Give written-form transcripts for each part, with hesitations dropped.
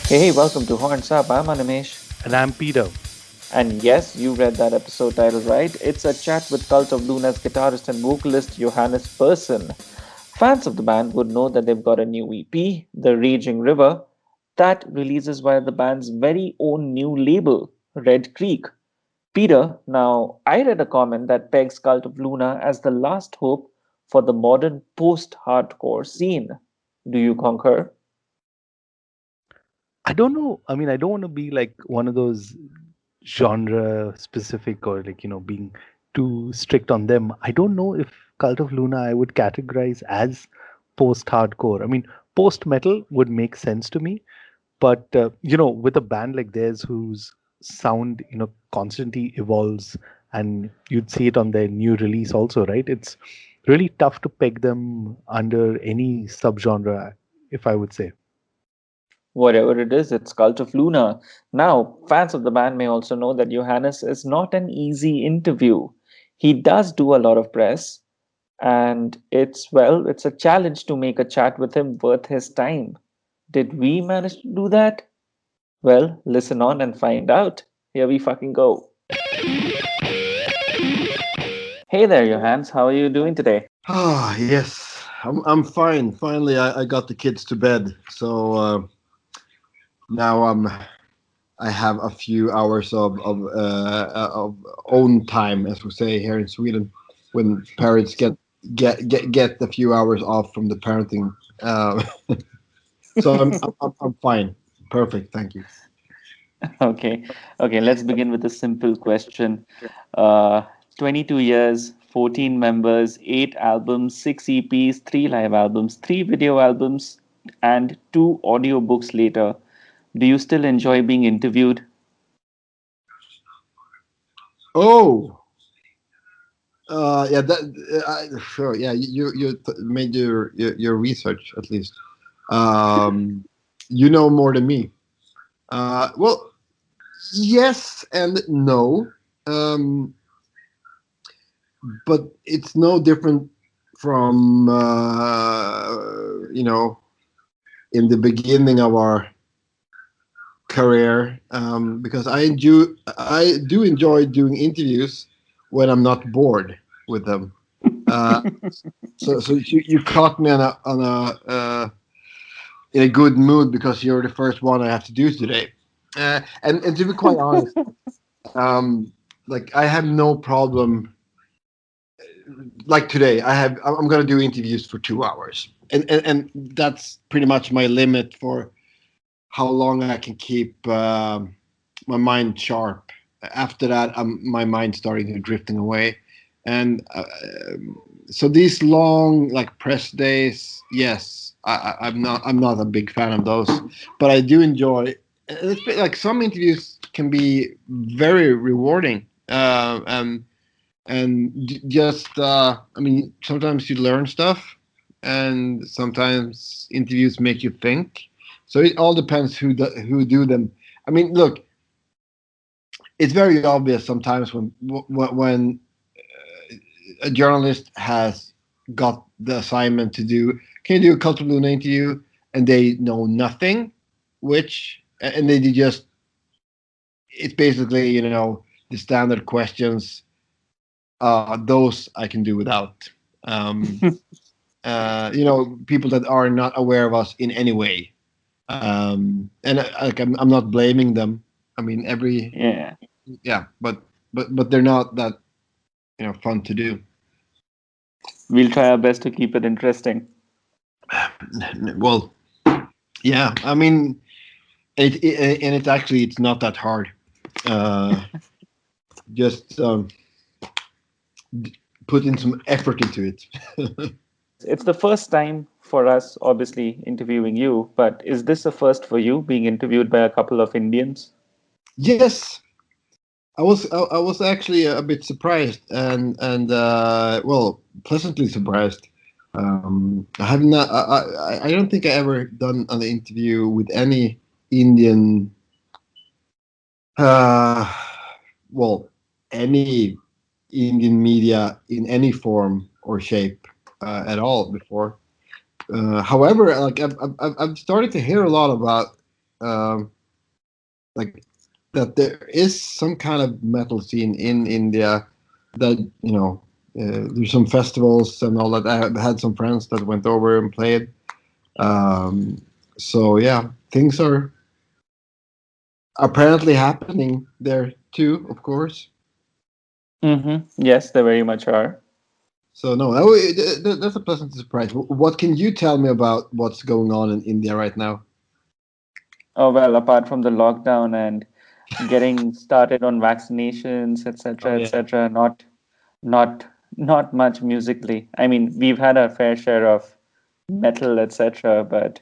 Hey, welcome to Horns Up. I'm Animesh. And I'm Peter. And yes, you read that episode title right. It's a chat with Cult of Luna's guitarist and vocalist Johannes Persson. Fans of the band would know that they've got a new EP, The Raging River, that releases via the band's very own new label, Red Creek. Peter, now I read a comment that pegs Cult of Luna as the last hope for the modern post hardcore scene. Do you concur? I don't know. I mean, I don't want to be like one of those genre specific or being too strict on them. I don't know if Cult of Luna I would categorize as post hardcore. I mean, post metal would make sense to me, but with a band like theirs whose sound, constantly evolves, and you'd see it on their new release also, right? It's really tough to peg them under any subgenre, if I would say. Whatever it is, it's Cult of Luna. Now, fans of the band may also know that Johannes is not an easy interview. He does do a lot of press, and it's a challenge to make a chat with him worth his time. Did we manage to do that? Well, listen on and find out. Here we fucking go. Hey there, Johannes. How are you doing today? Ah, yes, I'm fine. Finally, I got the kids to bed, so now I have a few hours of own time, as we say here in Sweden, when parents get a few hours off from the parenting. So I'm fine. Perfect. Thank you. Okay, okay, let's begin with a simple question. Uh, 22 years, 14 members, 8 albums, 6 EPs, 3 live albums, 3 video albums, and 2 audiobooks later. Do you still enjoy being interviewed? Oh, yeah. Sure. Yeah, made your research at least. Um, you know more than me. Well, yes and no, um, but it's no different from in the beginning of our career, because I do enjoy doing interviews when I'm not bored with them. Uh, so you caught me on a in a good mood because you're the first one I have to do today. And to be quite honest, um, like I have no problem. Like today, I'm gonna do interviews for 2 hours, and that's pretty much my limit for how long I can keep my mind sharp. After that, my mind starting to drifting away, and so these long like press days, yes, I'm not a big fan of those, but I do enjoy. Like some interviews can be very rewarding, and just I mean, sometimes you learn stuff, and sometimes interviews make you think. So it all depends who do them. I mean, look, it's very obvious sometimes when a journalist has got the assignment to do, can you do a Cult of Luna interview, and they know nothing, which and they just, it's basically, the standard questions. Those I can do without. Um, People that are not aware of us in any way. And like I'm not blaming them. I mean, Yeah, yeah, but they're not that fun to do. we'll try our best to keep it interesting. Well, yeah, I mean, and it's actually it's not that hard. Uh, just put in some effort into it. It's the first time for us, obviously, interviewing you, but is this a first for you, being interviewed by a couple of Indians? Yes, I was actually a bit surprised and well, pleasantly surprised. I have not. I don't think I ever done an interview with any Indian. Uh, well, any Indian media in any form or shape at all before. However, like I've started to hear a lot about. like that there is some kind of metal scene in India that there's some festivals and all that. I had some friends that went over and played. Um, so yeah, things are apparently happening there too, of course. Yes, they very much are. So no, that's a pleasant surprise. What can you tell me about what's going on in India right now? Oh, well, apart from the lockdown and getting started on vaccinations, Oh etc., yeah, etc., not not much musically. I mean, we've had our fair share of metal, etc., but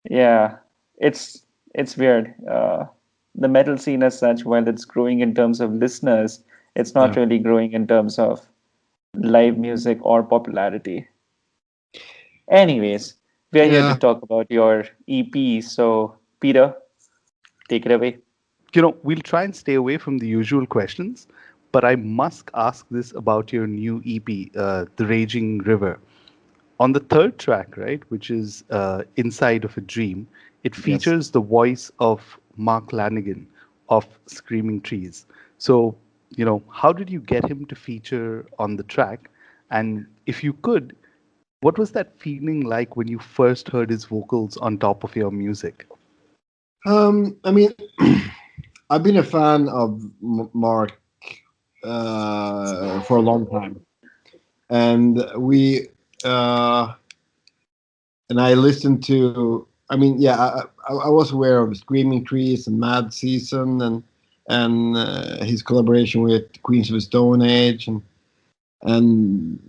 yeah, it's weird. The metal scene as such, while it's growing in terms of listeners, it's not yeah, really growing in terms of live music or popularity. Anyways, we are here to yeah. talk about your EP. So, Peter, take it away. We'll try and stay away from the usual questions, but I must ask this about your new EP, The Raging River. On the third track, right, which is Inside of a Dream, it Yes. features the voice of Mark Lanigan of Screaming Trees. So, how did you get him to feature on the track? And if you could, what was that feeling like when you first heard his vocals on top of your music? I mean, I've been a fan of Mark for a long time, and we uh, and I listened to. I mean, yeah, I was aware of Screaming Trees and Mad Season and his collaboration with Queens of the Stone Age and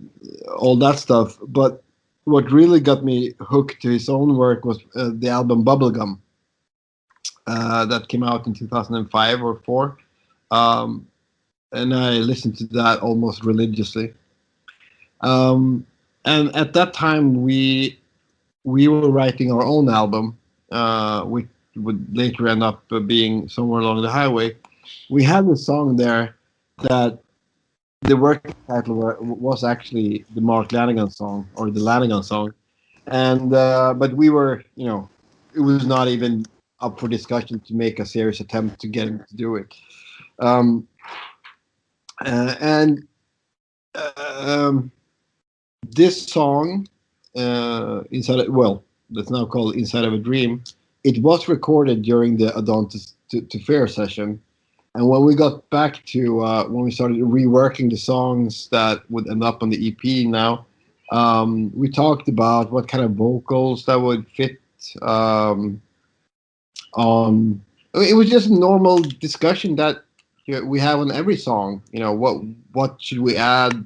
all that stuff. But what really got me hooked to his own work was the album Bubblegum that came out in 2005 or four. Um, and I listened to that almost religiously. Um, and at that time, we were writing our own album, which would later end up being Somewhere Along the Highway. We had a song there that the working title was actually the Mark Lanigan song or the Lanigan song, and but we were, it was not even up for discussion to make a serious attempt to get him to do it. Um, and um, this song, that's now called Inside of a Dream, it was recorded during the Adontis to Fair session. And when we got back to when we started reworking the songs that would end up on the EP now, we talked about what kind of vocals that would fit um, on. It was just a normal discussion that we have on every song. What should we add?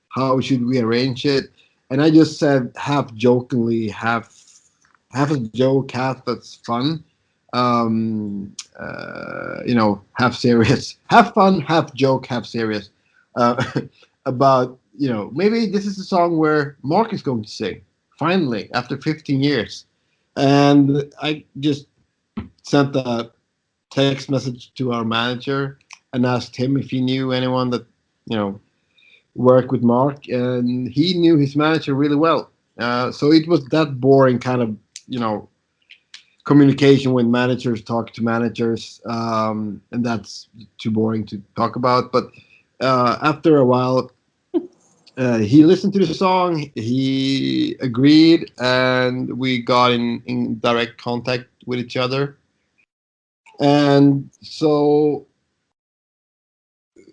How should we arrange it? And I just said half jokingly, half a joke, half that's fun. Half serious, half fun, half joke, half serious. Uh, about maybe this is a song where Mark is going to sing finally after 15 years, and I just sent a text message to our manager and asked him if he knew anyone that you know work with Mark, and he knew his manager really well. So it was that boring kind of communication when managers talk to managers, and that's too boring to talk about. But after a while, he listened to the song, he agreed, and we got in direct contact with each other. And so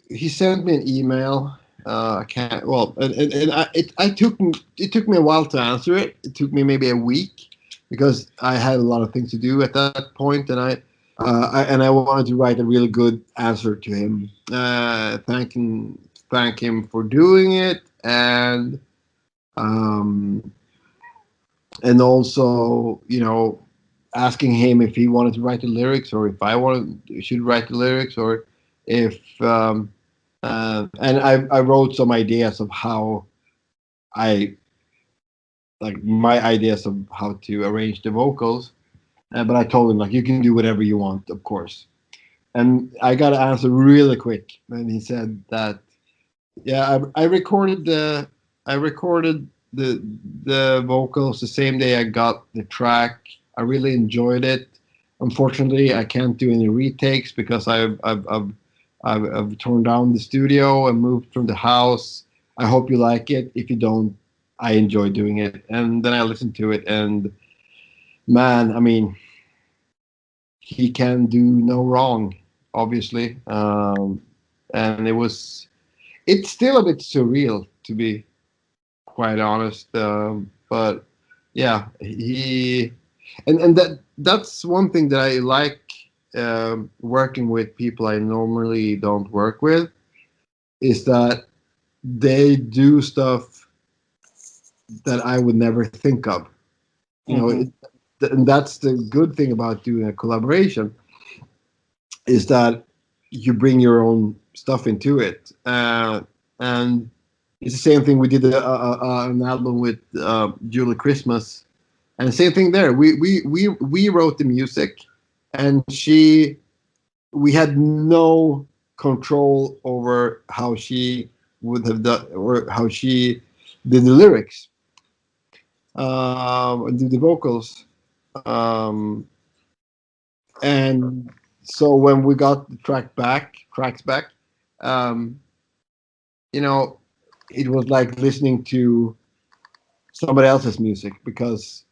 he sent me an email. I can't. Well, and it took me a while to answer it. It took me maybe a week because I had a lot of things to do at that point, and I wanted to write a really good answer to him, thank him for doing it, um, and also asking him if he wanted to write the lyrics or if I should write the lyrics or if and I wrote some ideas of how I like my ideas of how to arrange the vocals, but I told him like you can do whatever you want, of course. And I got an answer really quick, and he said that yeah, I recorded the vocals the same day I got the track. I really enjoyed it. Unfortunately, I can't do any retakes because I've torn down the studio and moved from the house. I hope you like it. If you don't, I enjoy doing it. And then I listen to it, and man, I mean, he can do no wrong, obviously. And it's still a bit surreal, to be quite honest. But yeah, that's one thing that I like, working with people I normally don't work with, is that they do stuff that I would never think of. You know, Mm-hmm. and that's the good thing about doing a collaboration, is that you bring your own stuff into it. And it's the same thing. We did an album with Julie Christmas, and the same thing there. We wrote the music, and we had no control over how she would have done, or how she did the lyrics, and did the vocals. Um, and so when we got the tracks back, um, you know, it was like listening to somebody else's music, because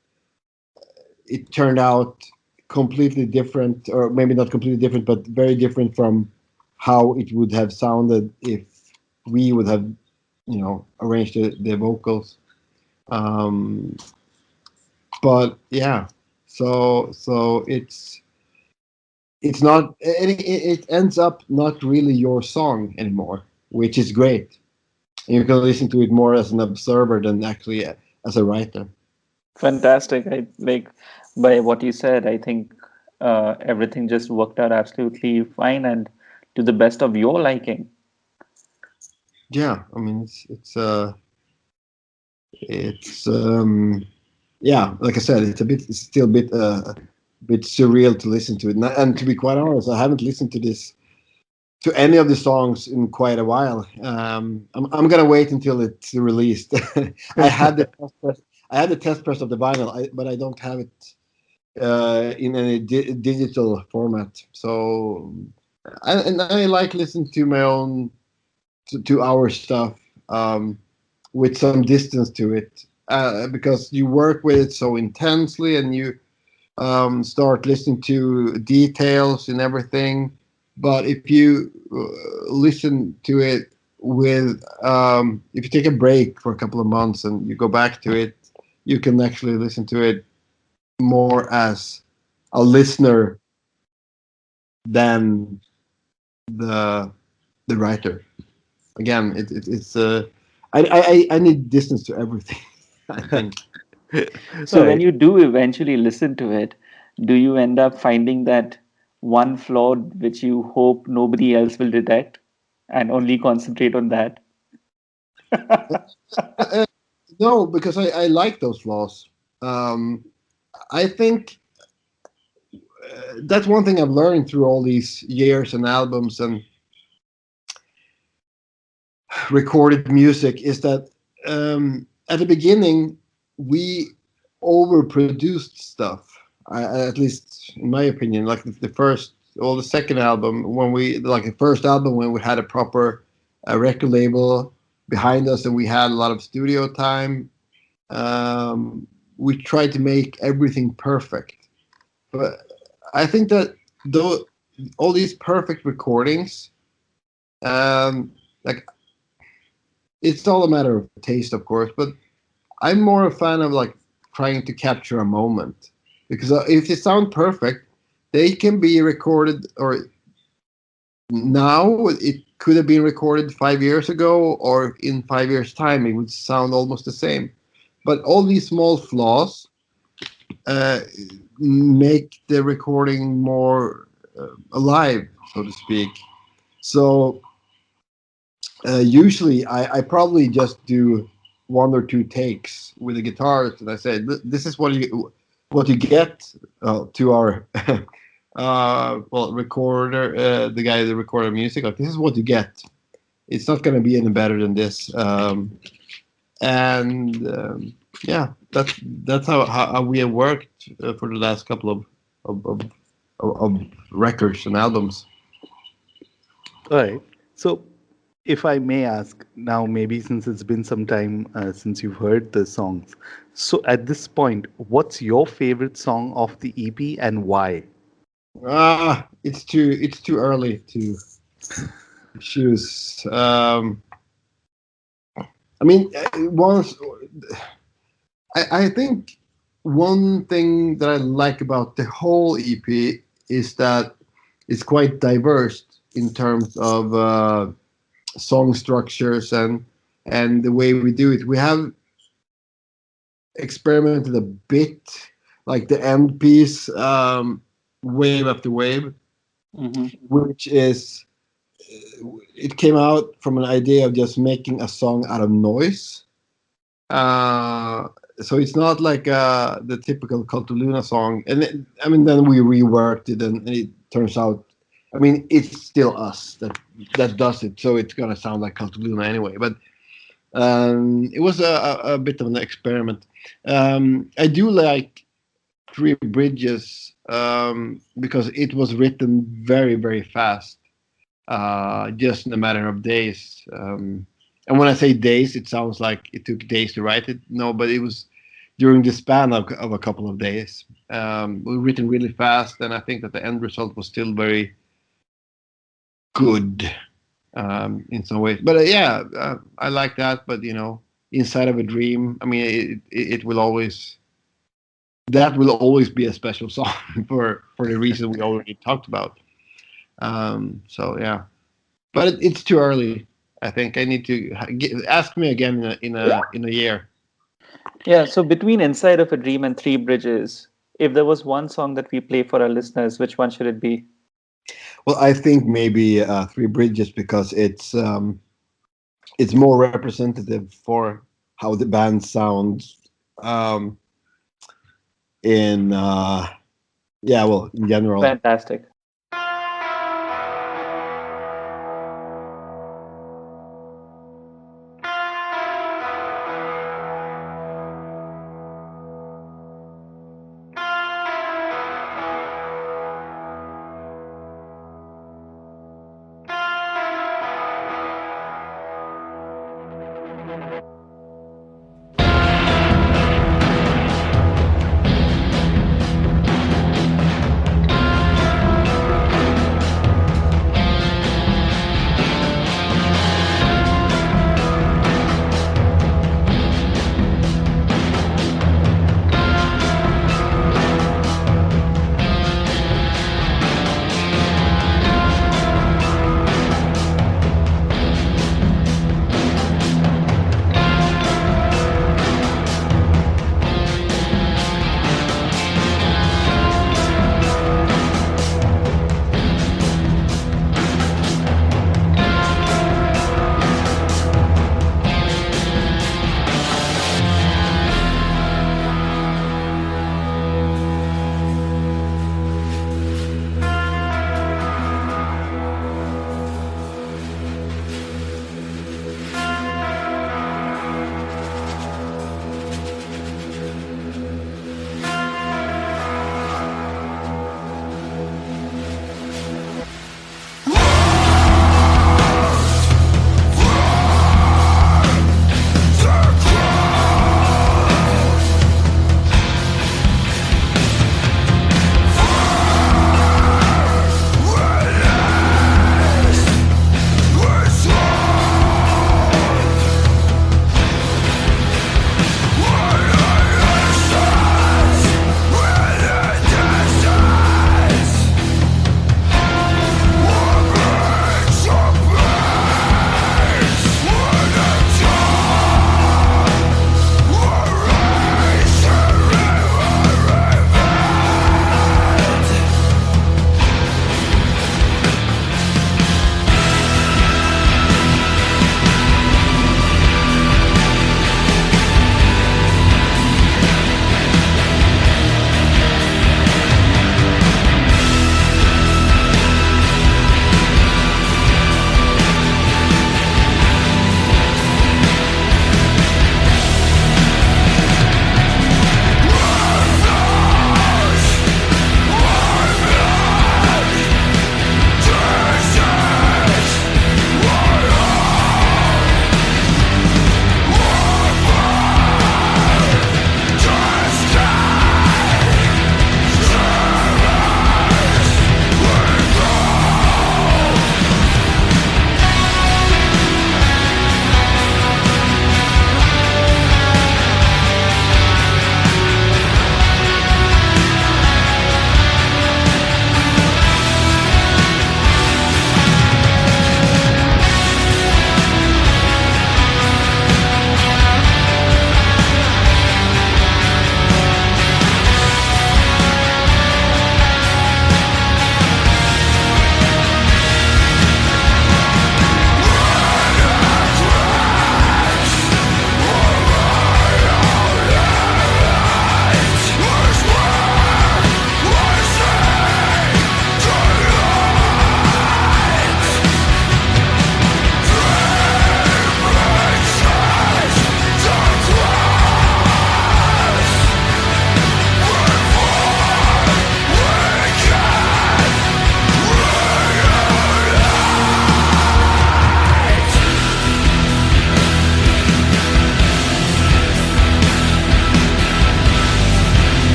it turned out completely different, or maybe not completely different, but very different from how it would have sounded if we would have, arranged the vocals. Um, but yeah, so it's not, it ends up not really your song anymore, which is great. And you can listen to it more as an observer than actually as a writer. Fantastic. I like by what you said, I think everything just worked out absolutely fine and to the best of your liking. Yeah, I mean, it's yeah, like I said, it's still a bit surreal to listen to it. And to be quite honest, I haven't listened to any of the songs in quite a while. I'm gonna wait until it's released. I had the test press, I had the test press of the vinyl, but I don't have it in any digital format. So, and I like listening to my own to our stuff, with some distance to it, because you work with it so intensely, and you start listening to details and everything. But if you listen to it if you take a break for a couple of months and you go back to it, you can actually listen to it more as a listener than the the writer. Again, it's I need distance to everything. I think. So No, when you do eventually listen to it, do you end up finding that one flaw which you hope nobody else will detect and only concentrate on that? Uh, no, because I like those flaws. Um, I think that's one thing I've learned through all these years and albums and recorded music, is that at the beginning we overproduced stuff. At least in my opinion, like the first or the second album, when we like the first album when we had a proper record label behind us and we had a lot of studio time, we tried to make everything perfect. But I think that though all these perfect recordings, um, like it's all a matter of taste, of course. But I'm more a fan of like trying to capture a moment, because if they sound perfect, they can be recorded, or now it could have been recorded 5 years ago, or in 5 years' time it would sound almost the same. But all these small flaws uh, make the recording more alive, so to speak. So usually I probably just do one or two takes with the guitarist, and I say, "This is what you get to our recorder, the guy that recorded music. Like, this is what you get. It's not going to be any better than this." And yeah, that's how we have worked for the last couple of of records and albums. All right. So, if I may ask now, maybe since it's been some time since you've heard the songs, so at this point, what's your favorite song of the EP and why? It's too early to choose. I mean, once I think one thing that I like about the whole EP is that it's quite diverse in terms of song structures and the way we do it. We have experimented a bit, like the end piece, wave after wave, Hmm. which is it came out from an idea of just making a song out of noise. Uh, so it's not like the typical Cult of Luna song. And I mean, then we reworked it, and it turns out, I mean, it's still us that does it. So it's gonna sound like Cult of Luna anyway. But it was a bit of an experiment. I do like Three Bridges because it was written very, very fast, just in a matter of days. And when I say days, it sounds like it took days to write it. No, but it was during the span of a couple of days. We written really fast, and I think that the end result was still very good in some ways. But yeah, I like that. But Inside of a Dream, I mean, it will always that will always be a special song for the reason we already talked about. So yeah, but it's too early. I think I need to ask me again in a year. Yeah, so between Inside of a Dream and Three Bridges, if there was one song that we play for our listeners, which one should it be? Well, I think maybe Three Bridges because it's more representative for how the band sounds um, in yeah, well, in general. Fantastic.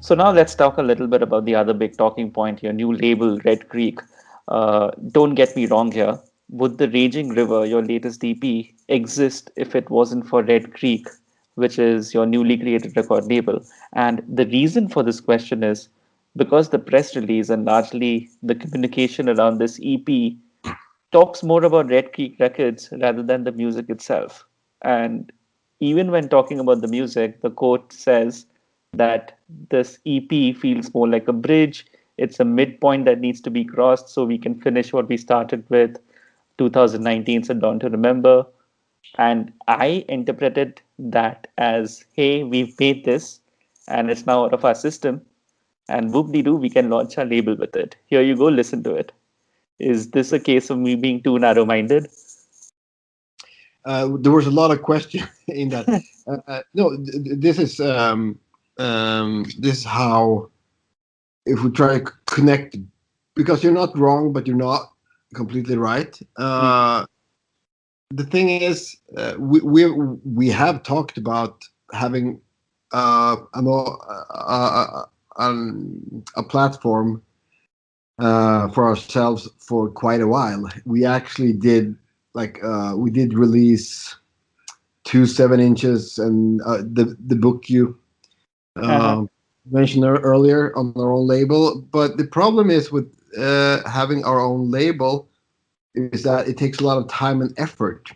So now let's talk a little bit about the other big talking point, your new label, Red Creek. Don't get me wrong here. Would the Raging River, your latest EP, exist if it wasn't for Red Creek, which is your newly created record label? And the reason for this question is because the press release and largely the communication around this EP talks more about Red Creek Records rather than the music itself. And even when talking about the music, the quote says that this EP feels more like a bridge. It's a midpoint that needs to be crossed so we can finish what we started with 2019, so Dawn to Remember. And I interpreted that as, hey, we've made this and it's now out of our system. And whoop de doo, we can launch our label with it. Here you go, listen to it. Is this a case of me being too narrow minded? There was a lot of question in that. No, this is how, if we try to connect, because you're not wrong, but you're not completely right. The thing is, we have talked about having a platform for ourselves for quite a while. We actually did we did release 2 7 inches and the book you Uh-huh. mentioned earlier on our own label. But the problem is with having our own label is that it takes a lot of time and effort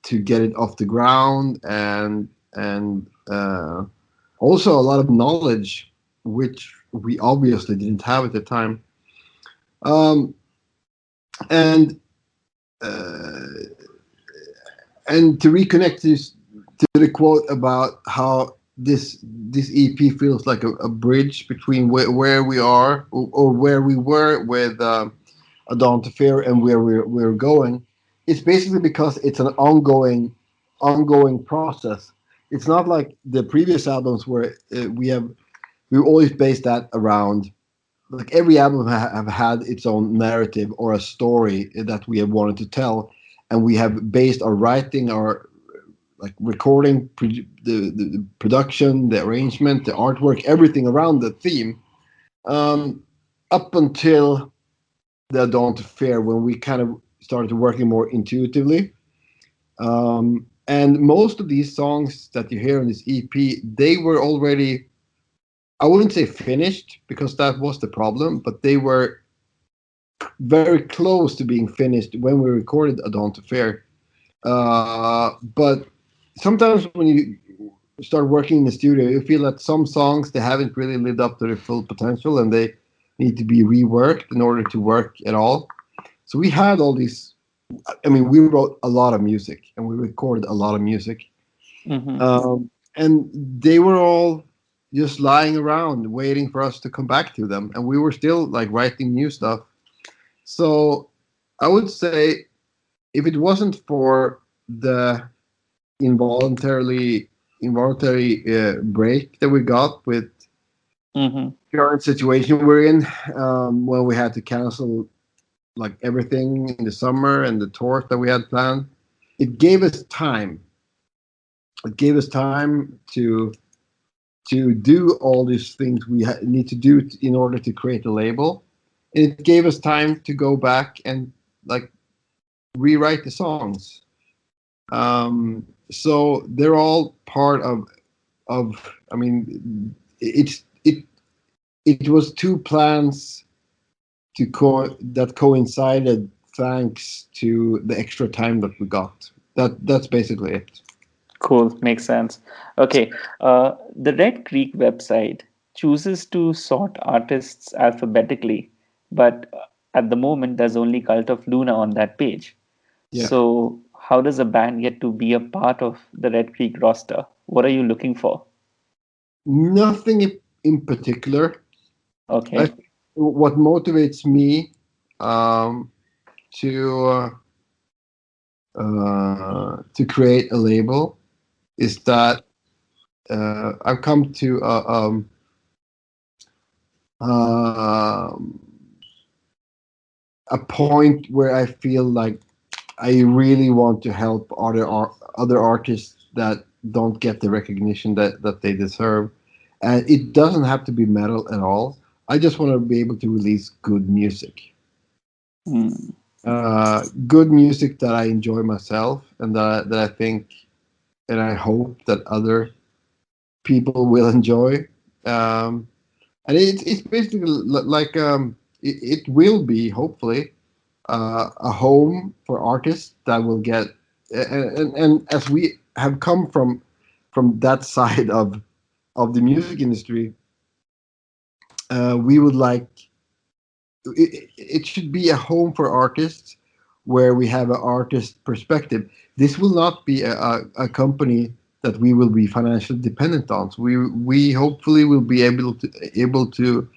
to get it off the ground, and also a lot of knowledge which we obviously didn't have at the time. Um, and uh, and to reconnect this to the quote about how this EP feels like a bridge between where we are, or where we were with A Dawn to Fear and where we're going. It's basically because it's an ongoing process. It's not like the previous albums where we always based that around, like every album have had its own narrative or a story that we have wanted to tell, and we have based our writing, our like recording, the production, the arrangement, the artwork, everything around the theme, um, up until the Dawn to Fair, when we kind of started working more intuitively. And most of these songs that you hear on this EP, they were already, I wouldn't say finished because that was the problem, but they were very close to being finished when we recorded A Dawn to Fair. But sometimes when you start working in the studio, you feel that some songs they haven't really lived up to their full potential, and they need to be reworked in order to work at all. So we had all these. I mean, we wrote a lot of music and we recorded a lot of music, Mm-hmm. and they were all just lying around waiting for us to come back to them, and we were still like writing new stuff. So I would say if it wasn't for the involuntary break that we got with Mm-hmm. current situation we're in, when we had to cancel like everything in the summer and the tours that we had planned, it gave us time. It gave us time to do all these things we need to do in order to create a label. And it gave us time to go back and like rewrite the songs. So they're all part of. I mean, it was two plans that coincided thanks to the extra time that we got. That's basically it. Cool, makes sense. Okay, the Red Creek website chooses to sort artists alphabetically, but at the moment there's only Cult of Luna on that page. Yeah. So, how does a band get to be a part of the Red Creek roster? What are you looking for? Nothing in particular. I Okay. think what motivates me um, to to create a label is that I've come to um, a point where I feel like I really want to help other artists that don't get the recognition that they deserve. and it doesn't have to be metal at all. I just want to be able to release good music, Hmm. good music that I enjoy myself, and that I think and I hope that other people will enjoy. Um, and it's basically like it will be hopefully a home for artists that will get and as we have come from that side of the music industry, we would like it should be a home for artists where we have an artist perspective. This will not be a company that we will be financially dependent on. So we hopefully will be able to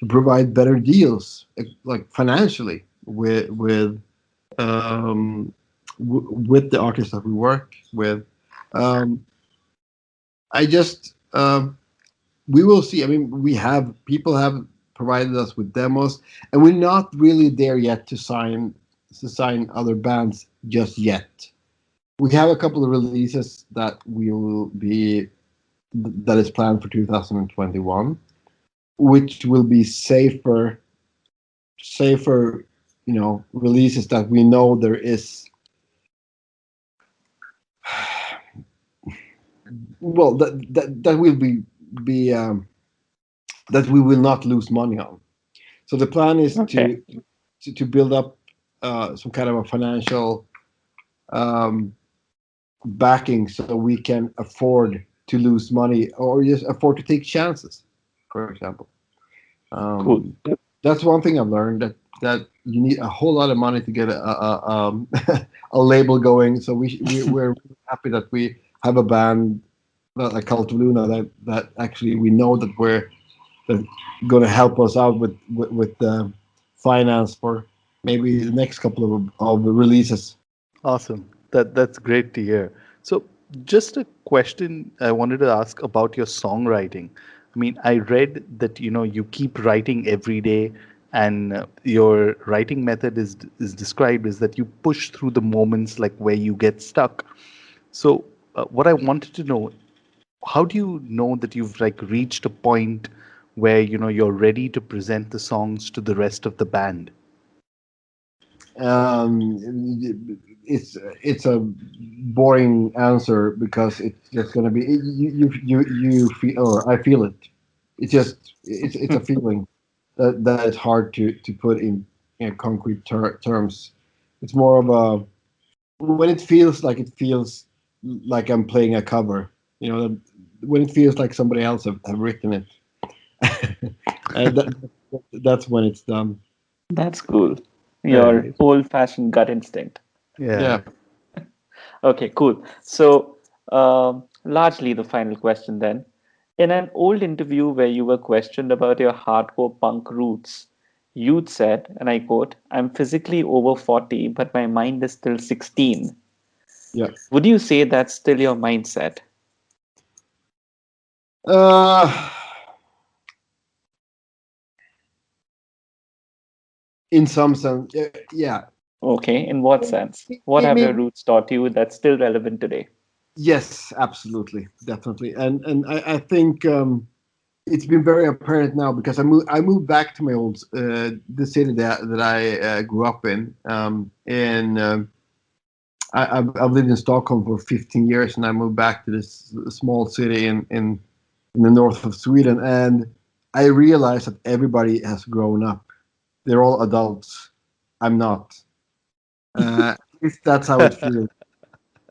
provide better deals, like financially, um, with the artists that we work with. Um, I just we will see. I mean, we have people have provided us with demos, and we're not really there yet to sign other bands just yet. We have a couple of releases that will be that is planned for 2021, which will be safer, releases that we know there is. Well, that will be that we will not lose money on. So the plan is Okay. to build up some kind of a financial um, backing so we can afford to lose money or just afford to take chances, for example. Cool. That's one thing I've learned that you need a whole lot of money to get a a label going. So we're happy that we have a band like Cult of Luna that actually we know that going to help us out with the finance for maybe the next couple of releases. Awesome. That's great to hear. So, just a question I wanted to ask about your songwriting. I mean, I read that you keep writing every day, and your writing method is described as that you push through the moments like where you get stuck. So, what I wanted to know, how do you know that you've like reached a point where you're ready to present the songs to the rest of the band? It's a boring answer because it's just going to be you feel or I feel it. It's a feeling that is hard to put in concrete terms. It's more of a when it feels like I'm playing a cover. When it feels like somebody else have written it, and that's when it's done. That's cool. Your Right. old-fashioned gut instinct. Yeah. Yeah. Okay, cool. So, largely the final question then. In an old interview where you were questioned about your hardcore punk roots, you'd said, and I quote, "I'm physically over 40, but my mind is still 16." Yeah. Would you say that's still your mindset? Uh, in some sense, yeah. Okay, in what sense? What have your Maybe roots taught you that's still relevant today? yes, absolutely, definitely, and I think it's been very apparent now because I moved back to my old the city that I grew up in. I've lived in Stockholm for 15 years, and I moved back to this small city in the north of Sweden, and I realized that everybody has grown up. They're all adults. I'm not. At least that's how it feels.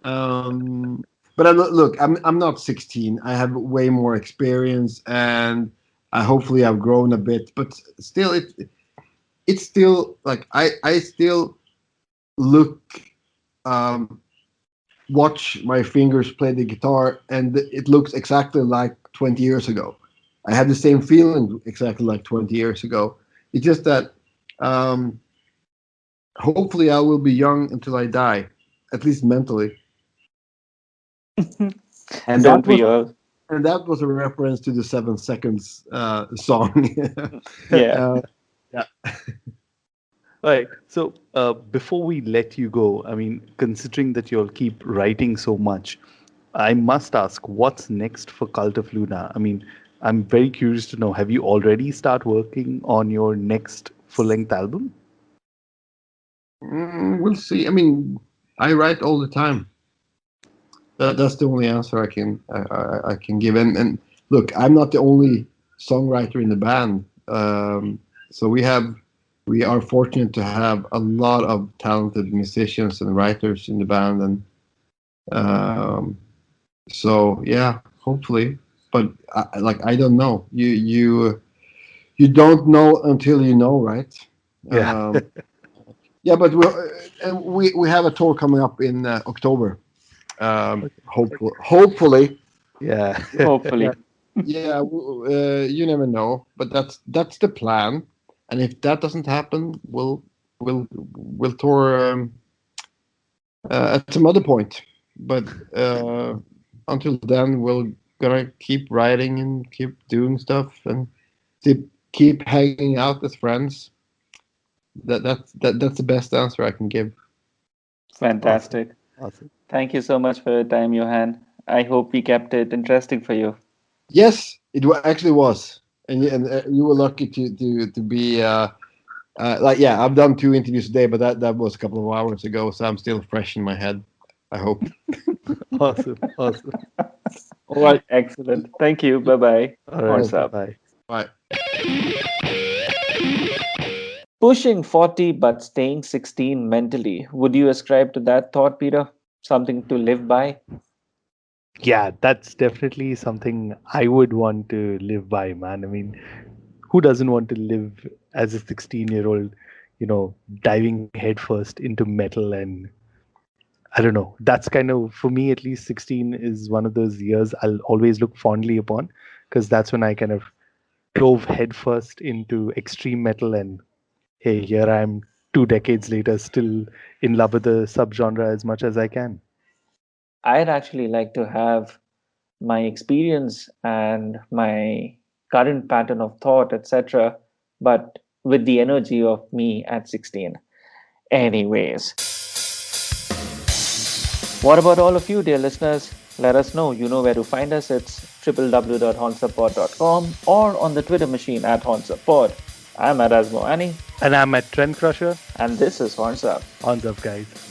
Um, but look, I'm not 16. I have way more experience, and I hopefully I've grown a bit. But still, it's still like I still look um, watch my fingers play the guitar, and it looks exactly like 20 years ago. I had the same feeling exactly like 20 years ago. It's just that um, hopefully I will be young until I die, at least mentally. And that Don't was we all? and that was a reference to the 7 Seconds song. Yeah. uh, yeah. Right. So, before we let you go, I mean, considering that you'll keep writing so much, I must ask, what's next for Cult of Luna? I mean, I'm very curious to know, have you already start working on your next full-length album? We'll see. I mean, I write all the time. That's the only answer I can give. And look, I'm not the only songwriter in the band. So we are fortunate to have a lot of talented musicians and writers in the band, and um, so yeah, hopefully. But I don't know. You don't know until you know, right? Yeah. Um, yeah, but we have a tour coming up in October. Hopefully, Yeah. Hopefully. yeah. You never know, but that's the plan. And if that doesn't happen, we'll tour at some other point. But until then, we're gonna keep writing and keep doing stuff and keep hanging out as friends. That's the best answer I can give. Awesome. Fantastic. Awesome. Thank you so much for your time, Johan. I hope we kept it interesting for you. Yes, actually was, and you were lucky to be yeah. I've done 2 interviews a day, but that was a couple of hours ago, so I'm still fresh in my head. I hope. Awesome. Awesome. All right. Excellent. Thank you. Bye bye. All right. Horns Okay. up. Bye. Bye. Pushing 40 but staying 16 mentally. Would you ascribe to that thought, Peter? Something to live by? Yeah, that's definitely something I would want to live by, man. I mean, who doesn't want to live as a 16-year-old, diving headfirst into metal? And I don't know. That's kind of, for me at least, 16 is one of those years I'll always look fondly upon, because that's when I kind of dove headfirst into extreme metal. And hey, here I am 2 decades later, still in love with the subgenre as much as I can. I'd actually like to have my experience and my current pattern of thought, etc., but with the energy of me at 16. Anyways, what about all of you, dear listeners? Let us know. You know where to find us. It's www.hornsupport.com or on the Twitter machine at hornsupport. I'm Erasmo Annie, And I'm at Trend Crusher. and this is Horns Up. Horns up, guys.